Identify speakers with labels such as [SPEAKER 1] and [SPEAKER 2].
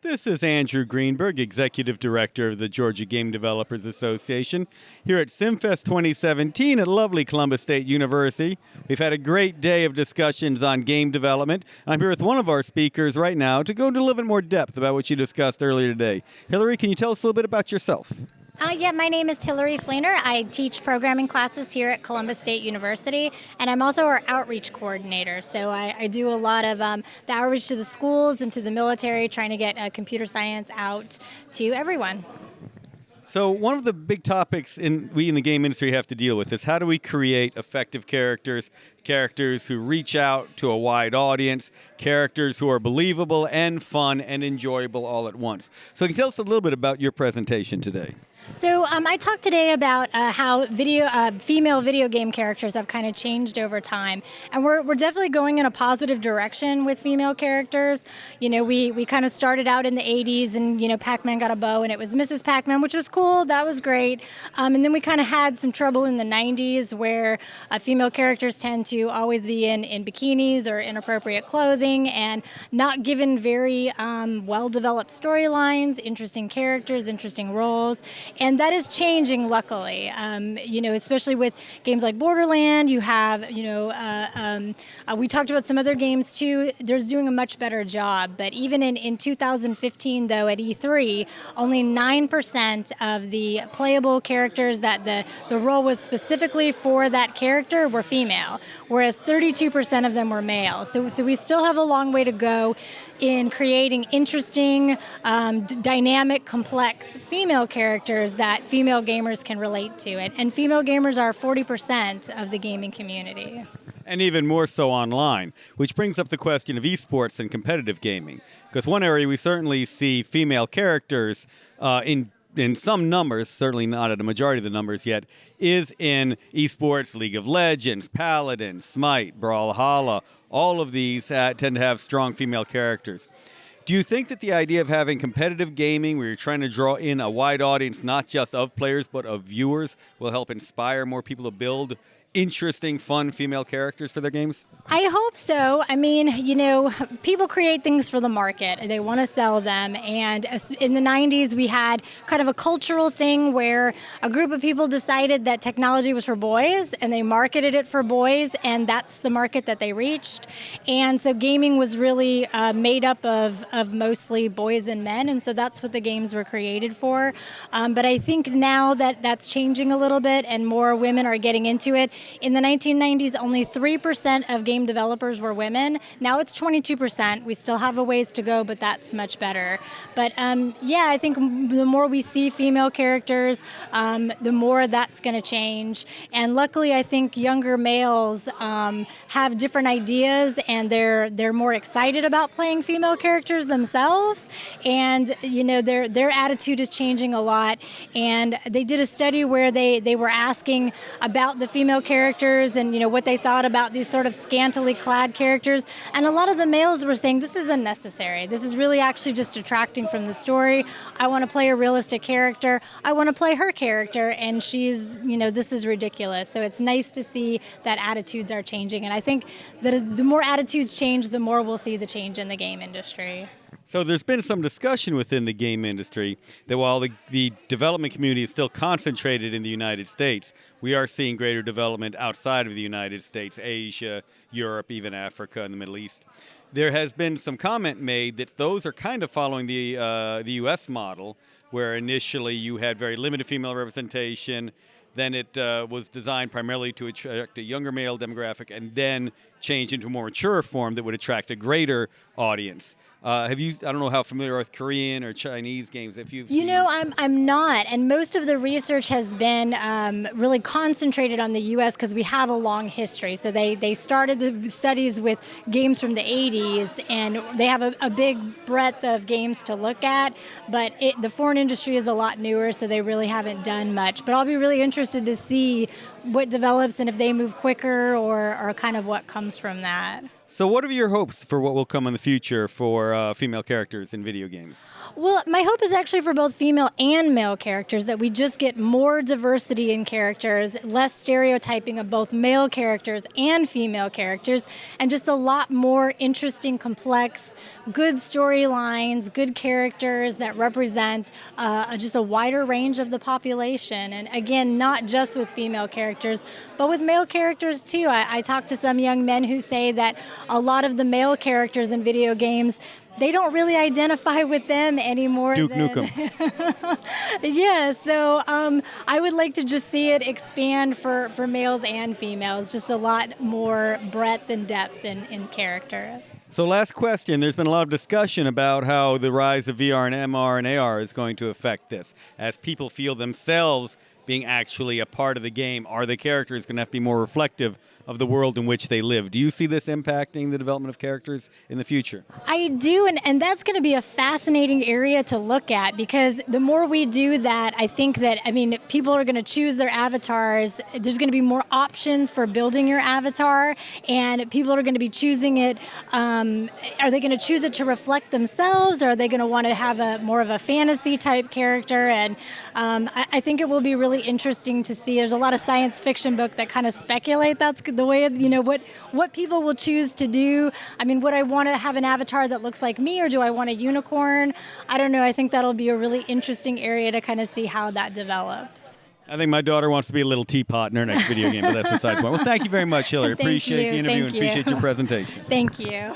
[SPEAKER 1] This is Andrew Greenberg, Executive Director of the Georgia Game Developers Association, here at CIMFest 2017 at lovely Columbus State University. We've had a great day of discussions on game development. I'm here with one of our speakers right now to go into a little bit more depth about what you discussed earlier today. Hillary, can you tell us a little bit about yourself?
[SPEAKER 2] Yeah, my name is Hillary Fleenor. I teach programming classes here at Columbus State University, and I'm also our outreach coordinator. So I do a lot of the outreach to the schools and to the military, trying to get computer science out to everyone.
[SPEAKER 1] So one of the big topics we in the game industry have to deal with is how do we create effective characters who reach out to a wide audience, characters who are believable and fun and enjoyable all at once. So can you tell us a little bit about your presentation today?
[SPEAKER 2] So I talked today about how female video game characters have kind of changed over time, and we're definitely going in a positive direction with female characters. You know, we kind of started out in the 80s, and Pac-Man got a bow, and it was Mrs. Pac-Man, which was cool. That was great. And then we kind of had some trouble in the 90s, where female characters tend to always be in bikinis or inappropriate clothing, and not given very well-developed storylines, interesting characters, interesting roles. And that is changing, luckily. Especially with games like Borderland, you have, we talked about some other games too. They're doing a much better job. But even in 2015, though, at E3, only 9% of the playable characters that the role was specifically for that character were female, whereas 32% of them were male. So we still have a long way to go in creating interesting, dynamic, complex female characters that female gamers can relate to. And female gamers are 40% of the gaming community.
[SPEAKER 1] And even more so online, which brings up the question of eSports and competitive gaming. Because one area we certainly see female characters in some numbers, certainly not at a majority of the numbers yet, is in eSports, League of Legends, Paladin, Smite, Brawlhalla. All of these tend to have strong female characters. Do you think that the idea of having competitive gaming, where you're trying to draw in a wide audience, not just of players, but of viewers, will help inspire more people to build interesting, fun female characters for their games?
[SPEAKER 2] I hope so. I mean, people create things for the market. They want to sell them. And in the 90s, we had kind of a cultural thing where a group of people decided that technology was for boys, and they marketed it for boys, and that's the market that they reached. And so gaming was really made up of mostly boys and men, and so that's what the games were created for. But I think now that that's changing a little bit, and more women are getting into it. In the 1990s, only 3% of game developers were women. Now it's 22%. We still have a ways to go, but that's much better. But I think the more we see female characters, the more that's going to change. And luckily, I think younger males have different ideas, and they're more excited about playing female characters themselves. And their attitude is changing a lot. And they did a study where they were asking about the female characters and what they thought about these sort of scantily clad characters, and a lot of the males were saying this is unnecessary. This is really actually just detracting from the story. I want to play a realistic character. I want to play her character, and she's this is ridiculous. So it's nice to see that attitudes are changing, and I think that the more attitudes change, the more we'll see the change in the game industry.
[SPEAKER 1] So there's been some discussion within the game industry that while the development community is still concentrated in the United States, we are seeing greater development outside of the United States, Asia, Europe, even Africa and the Middle East. There has been some comment made that those are kind of following the U.S. model, where initially you had very limited female representation, then it was designed primarily to attract a younger male demographic, and then changed into a more mature form that would attract a greater audience. I don't know how familiar you are with Korean or Chinese games. If you've seen...
[SPEAKER 2] I'm not, and most of the research has been really concentrated on the U.S. because we have a long history. So they started the studies with games from the 80s, and they have a big breadth of games to look at, but the foreign industry is a lot newer, so they really haven't done much. But I'll be really interested to see what develops and if they move quicker or kind of what comes from that.
[SPEAKER 1] So what are your hopes for what will come in the future for female characters in video games?
[SPEAKER 2] Well, my hope is actually for both female and male characters, that we just get more diversity in characters, less stereotyping of both male characters and female characters, and just a lot more interesting, complex, good storylines, good characters that represent just a wider range of the population. And again, not just with female characters, but with male characters too. I talked to some young men who say that a lot of the male characters in video games, they don't really identify with them anymore.
[SPEAKER 1] Duke Nukem.
[SPEAKER 2] Yeah, so I would like to just see it expand for males and females, just a lot more breadth and depth in characters.
[SPEAKER 1] So last question, there's been a lot of discussion about how the rise of VR and MR and AR is going to affect this. As people feel themselves being actually a part of the game, are the characters going to have to be more reflective of the world in which they live? Do you see this impacting the development of characters in the future?
[SPEAKER 2] I do, and that's going to be a fascinating area to look at, because the more we do that, I think that, people are going to choose their avatars. There's going to be more options for building your avatar, and people are going to be choosing it. Are they going to choose it to reflect themselves, or are they going to want to have more of a fantasy type character? And I think it will be really interesting to see. There's a lot of science fiction book that kind of speculate that's the way, what people will choose to do. Would I want to have an avatar that looks like me, or do I want a unicorn? I don't know. I think that'll be a really interesting area to kind of see how that develops.
[SPEAKER 1] I think my daughter wants to be a little teapot in her next video game, but that's beside the point. Well, thank you very much, Hillary. Appreciate the interview and appreciate your presentation.
[SPEAKER 2] Thank you.